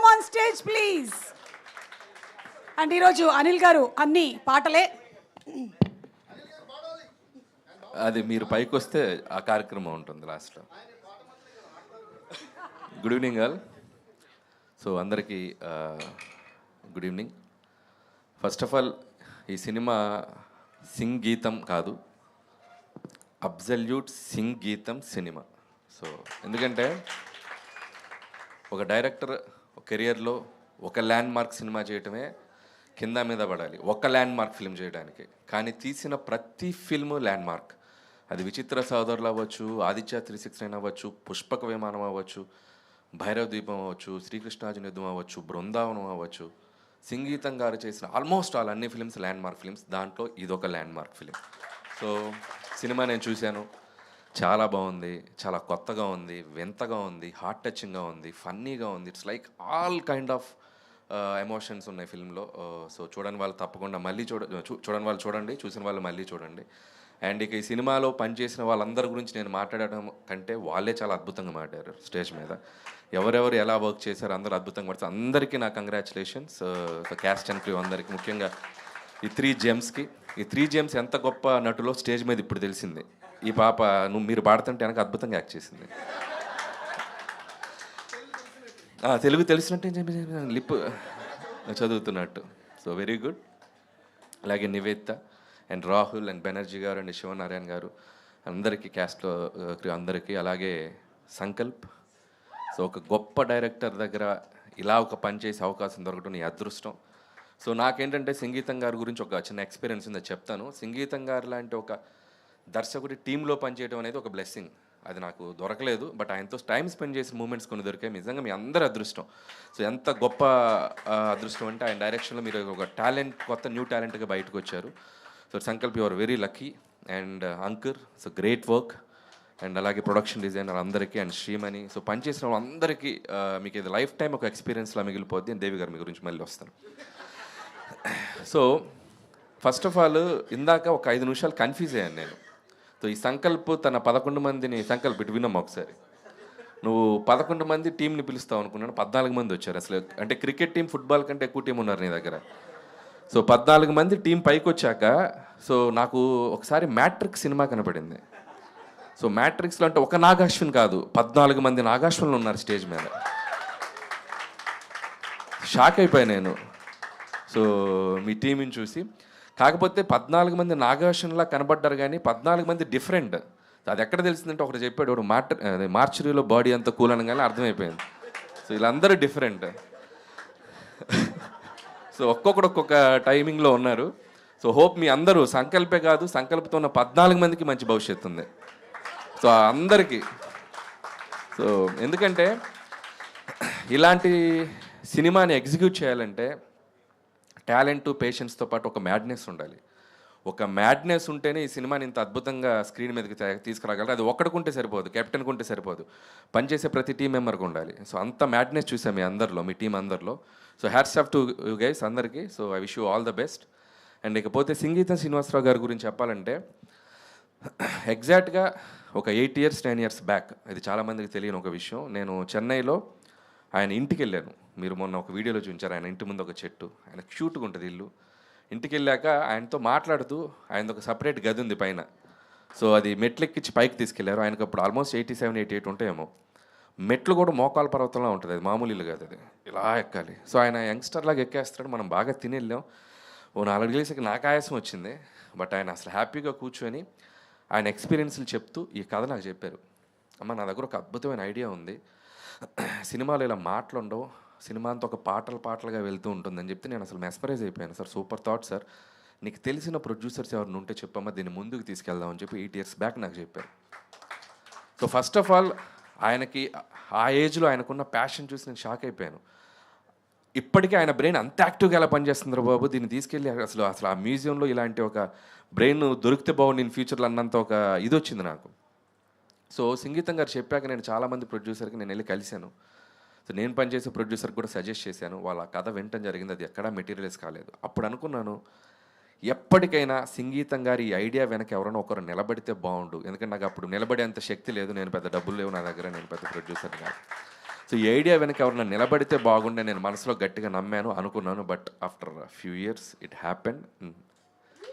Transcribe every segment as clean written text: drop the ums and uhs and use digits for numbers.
come on stage please. And ఈరోజు అనిల్ గారు అన్ని పాటలే. అది మీరు పైకి వస్తే ఆ కార్యక్రమం ఉంటుంది లాస్ట్లో. Good evening all. సో అందరికీ good evening. First of all ఈ సినిమా సింగ్ గీతం కాదు, అబ్జల్యూట్ సింగ్ గీతం సినిమా. సో ఎందుకంటే ఒక డైరెక్టర్ కెరియర్లో ఒక ల్యాండ్ మార్క్ సినిమా చేయటమే కింద మీద పడాలి, ఒక ల్యాండ్ మార్క్ ఫిల్మ్ చేయడానికి. కానీ తీసిన ప్రతి ఫిల్మ్ ల్యాండ్ మార్క్. అది విచిత్ర సోదరులు అవ్వచ్చు, ఆదిత్య 369 అవ్వచ్చు, పుష్పక విమానం అవ్వచ్చు, భైరవ ద్వీపం అవ్వచ్చు, శ్రీకృష్ణార్జున యుద్ధం అవ్వచ్చు, బృందావనం అవ్వచ్చు. సంగీతం గారు చేసిన ఆల్మోస్ట్ ఆల్ అన్ని ఫిల్మ్స్ ల్యాండ్ మార్క్ ఫిల్మ్స్. దాంట్లో ఇదొక land mark film. So cinema నేను చూశాను, చాలా బాగుంది, చాలా కొత్తగా ఉంది, వింతగా ఉంది, హార్ట్ టచింగ్గా ఉంది, ఫన్నీగా ఉంది. It's like all kind of emotions ఉన్నాయి ఫిల్మ్లో. సో చూడని వాళ్ళు తప్పకుండా మళ్ళీ చూడని వాళ్ళు చూడండి, చూసిన వాళ్ళు మళ్ళీ చూడండి. అండ్ ఇక ఈ సినిమాలో పనిచేసిన వాళ్ళందరి గురించి నేను మాట్లాడడం కంటే వాళ్ళే చాలా అద్భుతంగా మాట్లాడారు స్టేజ్ మీద. ఎవరెవరు ఎలా వర్క్ చేశారు అందరూ అద్భుతంగా పడుతుంది. అందరికీ నా కంగ్రాచులేషన్స్, క్యాస్ట్ అండ్ క్రూ అందరికీ, ముఖ్యంగా ఈ 3 జెమ్స్కి. ఈ 3 జెమ్స్ ఎంత గొప్ప నటులో స్టేజ్ మీద ఇప్పుడు తెలిసింది. ఈ పాప మీరు పాడుతుంటే వెనక అద్భుతంగా యాక్ట్ చేసింది. తెలుగు తెలిసినట్టే లిప్ చదువుతున్నట్టు. So very good. అలాగే Nivedita and Rahul and Banerjee garu and Sivanarayana గారు అందరికీ, క్యాస్ట్లో అందరికీ. అలాగే సంకల్ప్. సో ఒక గొప్ప డైరెక్టర్ దగ్గర ఇలా ఒక పని చేసే అవకాశం దొరకడం నీ అదృష్టం. సో నాకేంటంటే సంగీతం గారి గురించి ఒక చిన్న ఎక్స్పీరియన్స్ ఉందో చెప్తాను. సంగీతం గారు లాంటి ఒక దర్శకుడి టీంలో పనిచేయడం అనేది ఒక బ్లెస్సింగ్. అది నాకు దొరకలేదు, బట్ ఆయనతో టైం స్పెండ్ చేసిన మూమెంట్స్ కొన్ని దొరికాయి. నిజంగా మీ అందరి అదృష్టం. సో ఎంత గొప్ప అదృష్టం అంటే ఆయన డైరెక్షన్లో మీరు ఒక టాలెంట్, కొత్త న్యూ టాలెంట్గా బయటకు వచ్చారు. So Sankalp you are very lucky. And Ankur, so great work. And అలాగే ప్రొడక్షన్ డిజైనర్ అందరికీ అండ్ శ్రీమణి. సో పనిచేసిన వాళ్ళందరికీ మీకు ఇది లైఫ్ టైం ఒక ఎక్స్పీరియన్స్లా మిగిలిపోద్ది. దేవి గారు మీ గురించి మళ్ళీ వస్తాను. సో ఫస్ట్ ఆఫ్ ఆల్ ఇందాక ఒక 5 నిమిషాలు కన్ఫ్యూజ్ అయ్యాను నేను. సో ఈ సంకల్ప్ తన 11 మందిని, సంకల్ప్ ఇటు విన్నాం ఒకసారి, నువ్వు 11 మంది టీంని పిలుస్తావు అనుకున్నాను, 14 మంది వచ్చారు. అసలు అంటే క్రికెట్ టీం, ఫుట్బాల్ కంటే ఎక్కువ టీం ఉన్నారు నీ దగ్గర. సో 14 మంది టీం పైకి వచ్చాక సో నాకు ఒకసారి మ్యాట్రిక్స్ సినిమా కనపడింది. సో మ్యాట్రిక్స్లో అంటే ఒక నాగాశ్విన్ కాదు, 14 మంది నాగాశ్వన్లు ఉన్నారు స్టేజ్ మీద. షాక్ అయిపోయా నేను సో మీ టీంని చూసి. కాకపోతే 14 మంది నాగాశ్వన్లా కనబడ్డారు, కానీ 14 మంది డిఫరెంట్. అది ఎక్కడ తెలిసిందంటే ఒకటి చెప్పాడు, వాడు మార్చరీలో బాడీ అంతా కూల్ అనగానే అర్థమైపోయింది. సో వీళ్ళందరూ డిఫరెంట్. సో ఒక్కొక్కడు ఒక్కొక్క టైమింగ్లో ఉన్నారు. సో హోప్ మీ అందరూ సంకల్పే కాదు, సంకల్పంతో ఉన్న 14 మందికి మంచి భవిష్యత్తు ఉంది. సో అందరికీ. సో ఎందుకంటే ఇలాంటి సినిమాని ఎగ్జిక్యూట్ చేయాలంటే టాలెంట్, పేషెన్స్తో పాటు ఒక మ్యాడ్నెస్ ఉండాలి. ఒక మ్యాడ్నెస్ ఉంటేనే ఈ సినిమాని ఇంత అద్భుతంగా స్క్రీన్ మీదకి తీసుకురాగలరు. అది ఒక్కడికుంటే సరిపోదు, కెప్టెన్కి ఉంటే సరిపోదు, పనిచేసే ప్రతి టీం మెంబర్కి ఉండాలి. సో అంత మ్యాడ్నెస్ చూసాం మీ అందరిలో, మీ టీం అందరిలో. So hats off to you guys అందరికీ. So I wish you all the best. And ఇకపోతే సంగీతం శ్రీనివాసరావు గారి గురించి చెప్పాలంటే ఎగ్జాక్ట్గా ఒక 8 years 10 years బ్యాక్, ఇది చాలామందికి తెలియని ఒక విషయం, నేను చెన్నైలో ఆయన ఇంటికి వెళ్ళాను. మీరు మొన్న ఒక వీడియోలో చూపించారు, ఆయన ఇంటి ముందు ఒక చెట్టు, ఆయన క్యూట్గా ఉంటుంది ఇల్లు. ఇంటికి వెళ్ళాక ఆయనతో మాట్లాడుతూ, ఆయనది ఒక సపరేట్ గది ఉంది పైన. సో అది మెట్లెక్కించి పైకి తీసుకెళ్లారు. ఆయనకు అప్పుడు ఆల్మోస్ట్ 87, 88 ఉంటాయేమో. మెట్లు కూడా మోకాల పర్వతంలో ఉంటుంది, అది మామూలు ఇల్లు కాదు, అది ఇలా ఎక్కాలి. సో ఆయన యంగ్స్టర్ లాగా ఎక్కేస్తాడు. మనం బాగా తిని వెళ్ళాం. ఓ 4 గేసేకి నాకు ఆయాసం వచ్చింది, బట్ ఆయన అసలు హ్యాపీగా కూర్చొని ఆయన ఎక్స్పీరియన్స్లు చెప్తూ ఈ కథ నాకు చెప్పారు. అమ్మ, నా దగ్గర ఒక అద్భుతమైన ఐడియా ఉంది, సినిమాలో ఇలా మాటలు ఉండవు, సినిమా అంతా ఒక పాటలుగా వెళ్తూ ఉంటుందని చెప్తే నేను అసలు మెస్పరైజ్ అయిపోయాను. సార్ సూపర్ థాట్ సార్, నీకు తెలిసిన ప్రొడ్యూసర్స్ ఎవరిని ఉంటే చెప్పమ్మా, దీన్ని ముందుకు తీసుకెళ్దామని చెప్పి 8 years బ్యాక్ నాకు చెప్పారు. సో ఫస్ట్ ఆఫ్ ఆల్ ఆయనకి ఆ ఏజ్లో ఆయనకున్న ప్యాషన్ చూసి నేను షాక్ అయిపోయాను. ఇప్పటికీ ఆయన బ్రెయిన్ అంత యాక్టివ్గా ఎలా పనిచేస్తుందో బాబు, దీన్ని తీసుకెళ్ళి అసలు ఆ మ్యూజియంలో ఇలాంటి ఒక బ్రెయిన్ దొరికితే బాగుంది ఇన్ ఫ్యూచర్లో అన్నంత ఒక ఇది వచ్చింది నాకు. సో సంగీతం గారు చెప్పాక నేను చాలామంది ప్రొడ్యూసర్కి నేను వెళ్ళి కలిశాను. సో నేను పనిచేసే ప్రొడ్యూసర్కి కూడా సజెస్ట్ చేశాను. వాళ్ళ కథ వినటం జరిగింది, అది ఎక్కడా మెటీరియలైజ్ కాలేదు. అప్పుడు అనుకున్నాను, ఎప్పటికైనా సంగీతం గారి ఈ ఐడియా వెనక ఎవరైనా ఒకరు నిలబడితే బాగుండు. ఎందుకంటే నాకు అప్పుడు నిలబడేంత శక్తి లేదు, నేను పెద్ద డబ్బులు లేవు నా దగ్గర, నేను పెద్ద ప్రొడ్యూసర్ కాదు. సో ఈ ఐడియా వెనక ఎవరైనా నిలబడితే బాగుండే నేను మనసులో గట్టిగా నమ్మాను అనుకున్నాను. But after few years it happen in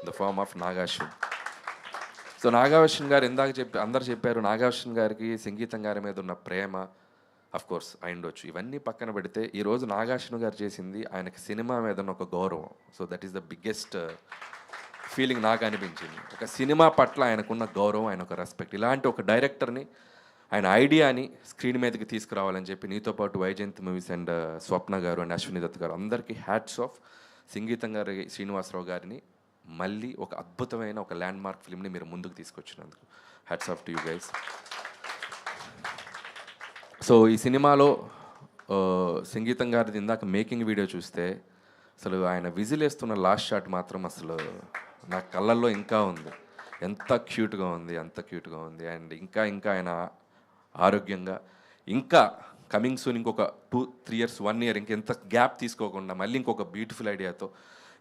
the form of Nagarjuna. So Nagarjuna garu ఇందాక అందరు చెప్పారు, నాగార్జున గారికి సంగీతం గారి మీద ఉన్న ప్రేమ కోర్స్ అయిండొచ్చు. ఇవన్నీ పక్కన పెడితే ఈరోజు నాగార్జున గారు చేసింది ఆయనకి సినిమా మీద ఉన్న ఒక గౌరవం. So that is the biggest feeling నాకు అనిపించింది. ఒక సినిమా పట్ల ఆయనకున్న గౌరవం, ఆయన ఒక రెస్పెక్ట్. ఇలాంటి ఒక డైరెక్టర్ని, ఆయన ఐడియాని స్క్రీన్ మీదకి తీసుకురావాలని చెప్పి నీతో పాటు వైజయంతి మూవీస్ అండ్ స్వప్న గారు అండ్ అశ్విని దత్ గారు అందరికీ హ్యాట్స్ ఆఫ్. సంగీతం గారి శ్రీనివాసరావు గారిని మళ్ళీ ఒక అద్భుతమైన ఒక ల్యాండ్ మార్క్ ఫిల్మ్ని మీరు ముందుకు తీసుకొచ్చినందుకు hats off to you guys. So ఈ సినిమాలో సంగీతం గారిది ఇందాక మేకింగ్ వీడియో చూస్తే అసలు ఆయన విజిల్ వేస్తున్న లాస్ట్ షాట్ మాత్రం అసలు నా కళ్ళల్లో ఇంకా ఉంది. ఎంత క్యూట్గా ఉంది, అంత క్యూట్గా ఉంది. అండ్ ఇంకా ఆయన ఆరోగ్యంగా ఇంకా కమింగ్ సూన్ ఇంకొక 2-3 years 1 year ఇంకెంత గ్యాప్ తీసుకోకుండా మళ్ళీ ఇంకొక బ్యూటిఫుల్ ఐడియాతో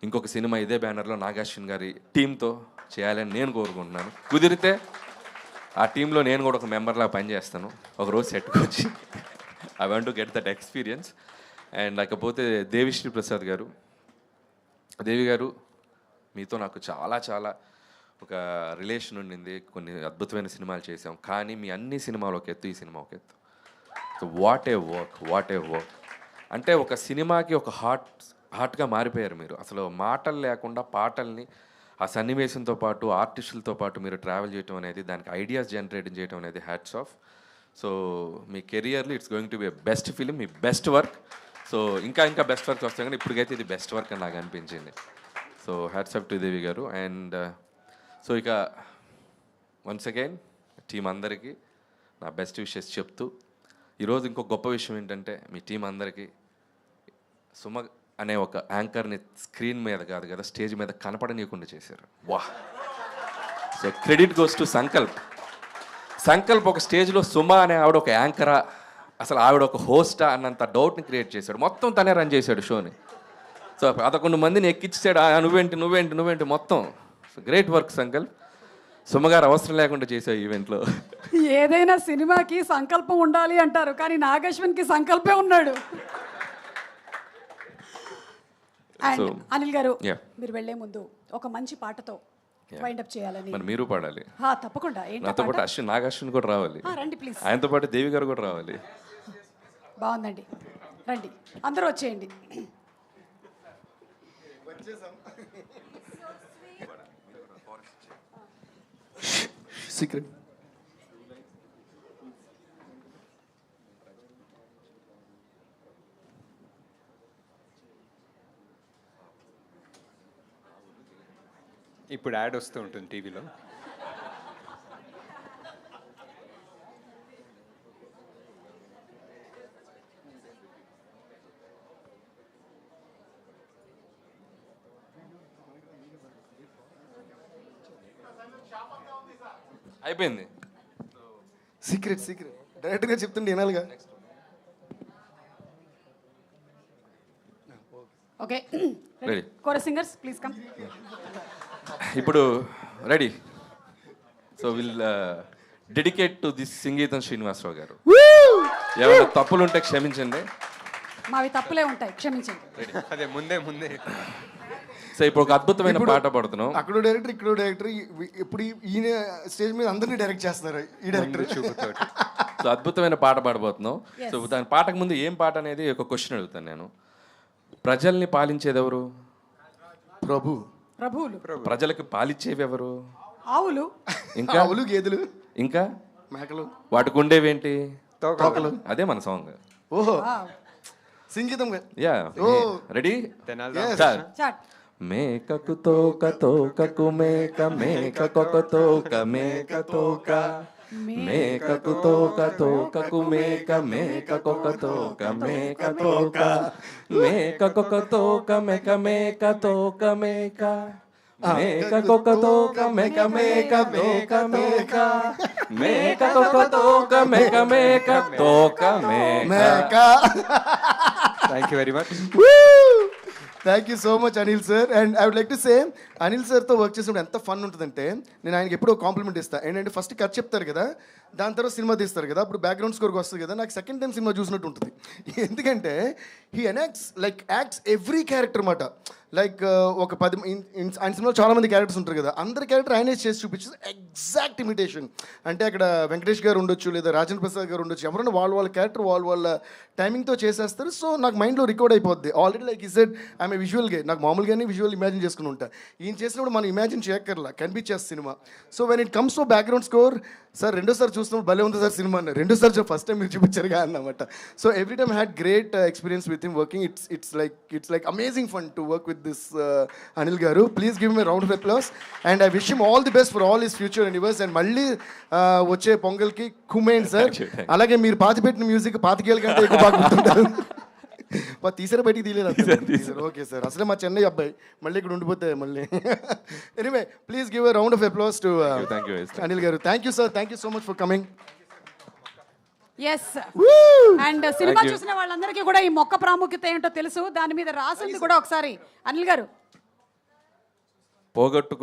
ఇంకొక సినిమా ఇదే బ్యానర్లో నాగార్జున గారి టీంతో చేయాలని నేను కోరుకుంటున్నాను. కుదిరితే ఆ టీంలో నేను కూడా ఒక మెంబర్లా పనిచేస్తాను ఒకరోజు సెట్కి వచ్చి. I want to get that experience. And లేకపోతే దేవిశ్రీ ప్రసాద్ గారు, దేవి గారు, మీతో నాకు చాలా చాలా ఒక రిలేషన్ ఉండింది. కొన్ని అద్భుతమైన సినిమాలు చేసాం. కానీ మీ అన్ని సినిమాలు ఒక ఎత్తు, ఈ సినిమా ఒక ఎత్తు. So what a work. అంటే ఒక సినిమాకి ఒక హార్ట్గా మారిపోయారు మీరు. అసలు మాటలు లేకుండా పాటల్ని ఆ సన్నివేశంతో పాటు ఆర్టిస్టులతో పాటు మీరు ట్రావెల్ చేయడం అనేది, దానికి ఐడియాస్ జనరేట్ చేయడం అనేది హ్యాట్స్ ఆఫ్. సో మీ కెరియర్లో it's going to be best film, me best work. So ఇంకా బెస్ట్ వర్క్ వస్తాయి, కానీ ఇప్పటికైతే ఇది బెస్ట్ వర్క్ అని నాకు అనిపించింది. సో హ్యాట్స్ ఆఫ్ టు దేవి గారు. అండ్ సో ఇక వన్స్ అగైన్ టీం అందరికీ నా బెస్ట్ విషెస్ చెప్తూ, ఈరోజు ఇంకో గొప్ప విషయం ఏంటంటే మీ టీం అందరికీ సుమ అనే ఒక యాంకర్ని స్క్రీన్ మీద కాదు కదా, స్టేజ్ మీద కనపడనీయకుండా చేశారు. వా! So credit goes to Sankalp ఒక స్టేజ్లో సుమ అనే ఆవిడ ఒక యాంకరా, అసలు ఆవిడ ఒక హోస్టా అన్నంత డౌట్ని క్రియేట్ చేశాడు. మొత్తం తనే రన్ చేశాడు షోని. సో 11 మందిని ఎక్కించాడు. నువ్వేంటి మొత్తం. So great work Sankalp. సుమగారు అవసరం లేకుండా చేసావు ఈవెంట్లో. ఏదైనా సినిమాకి సంకల్పం ఉండాలి అంటారు, కానీ నాగశ్వన్కి సంకల్పే ఉన్నాడు. అండ్ అనిల్ గారు, మీరు వెళ్లే ముందు ఒక మంచి పాటతో వైండ్ అప్ చేయాలని. మరి మీరు పాడాలి. తప్పకుండా. నాతో పాటు నాగార్జున కూడా రావాలి. రండి ప్లీజ్. ఆయనతో పాటు దేవి గారు కూడా రావాలి. బాగుందండి, రండి అందరూ వచ్చేయండి. సీక్రెట్. ఇప్పుడు యాడ్ వస్తూ ఉంటుంది టీవీలో. అయిపోయింది. సీక్రెట్ డైరెక్ట్గా చెప్తుండే వినాలిగా. Okay, ready. Chorus singers please come. ఇప్పుడు ready. So will dedicate to this Sangeetham Srinivasarao గారు. ఏమైనా తప్పులుంటే క్షమించండి. మావి తప్పులే ఉంటాయి, క్షమించండి. అదే ముందే. సో ఇప్పుడు ఒక అద్భుతమైన పాట పాడుతున్నాం. అక్కడ డైరెక్టర్, ఇక్కడ డైరెక్టర్. ఇప్పుడు ఈయన స్టేజ్ మీద అందరినీ డైరెక్ట్ చేస్తున్నారు ఈ డైరెక్టర్. సో అద్భుతమైన పాట పాడబోతున్నాం. సో దాని పాటకు ముందు ఏం పాట అనేది ఒక క్వశ్చన్ అడుగుతాను నేను. ప్రజల్ని పాలించేది ఎవరు? ప్రభువులు. ప్రజలకు పాలిచ్చేవి ఎవరు? ఆవులు. ఇంకా ఆవులు, గేదెలు, ఇంకా మేకలు. వాటికి ఉండేవేంటి? తోకలు. అదే మన సాంగ్. ఓహో, సంగీతం. Yeah, ready. మేకకు తోకకు మేక, మేకకొక తోక మేక తోక, మేకకు తోకకు మేక, మేకకొక తోక మేక తోక, మేకకొక తోక మేక మేక తోక మేక, మేకకొక తోక మేక మేక తోక మేక, మేకకొక తోక మేక మేక తోక మేక. Thank you very much. Thank you so much Anil sir. And I would like to say, Anil సార్తో వర్క్ చేసినప్పుడు ఎంత ఫన్ ఉంటుందంటే, నేను ఆయనకి ఎప్పుడో కాంప్లిమెంట్ ఇస్తాను. ఏంటంటే ఫస్ట్ కథ చెప్తారు కదా, దాని తర్వాత సినిమా తీస్తారు కదా, అప్పుడు బ్యాక్గ్రౌండ్ స్కోర్కి వస్తుంది కదా, నాకు సెకండ్ టైం సినిమా చూసినట్టు ఉంటుంది. ఎందుకంటే హీ యాక్ట్స్ ఎవ్రీ క్యారెక్టర్ అన్నమాట. లైక్ ఒక 10 ఆయన సినిమాలో చాలామంది క్యారెక్టర్స్ ఉంటారు కదా, అందరి క్యారెక్టర్ ఆయనే చేసి చూపించేది ఎగ్జాక్ట్ ఇమిటేషన్. అంటే అక్కడ వెంకటేష్ గారు ఉండొచ్చు, లేదా రాజేంద్ర ప్రసాద్ గారు ఉండొచ్చు, ఎవరైనా వాళ్ళ క్యారెక్టర్ వాళ్ళ టైమింగ్తో చేసేస్తారు. సో నాకు మైండ్లో రికార్డ్ అయిపోద్ది already. Like he said I'm a విజువల్గా, నాకు మామూలుగానే విజువల్ ఇమాజిన్ చేసుకుని ఉంటా. ఈయన చేసినప్పుడు మనం ఇమాజిన్ చేయక్కర్లా, కనిపించేస్తుంది సినిమా. So when it comes to background score, sir రెండోసారి చూసినప్పుడు భలే ఉంది సార్ సినిమా అన్న, రెండోసారి ఫస్ట్ టైం మీరు చూపించారుగా అన్నమాట. So every time had great experience with him working. It's like amazing fun to work with this Anil garu. Please give me round of applause and I wish him all the best for all his future endeavours. And మళ్ళీ వచ్చే పొంగల్కి కుమేన్ sir, అలాగే మీరు పాతిపెట్టిన music 25 ఏళ్ళ కంటే ఎక్కువ బాగా గుర్తుంటారు. తీసారా బయటికి తీయలేదు. ఓకే సార్, అసలే మా చెన్నై అబ్బాయి, మళ్ళీ ఇక్కడ ఉండిపోతే మళ్ళీ. Anyway please give a round of applause to Anil garu. Thank you sir, thank you so much for coming. Yes, and సినిమా చూసిన వాళ్ళందరికీ కూడా ఈ మొక్క ప్రాముఖ్యత ఏంటో తెలుసు, దాని మీద రాసింది కూడా ఒకసారి అనిల్ గారు పోగొట్టుకున్న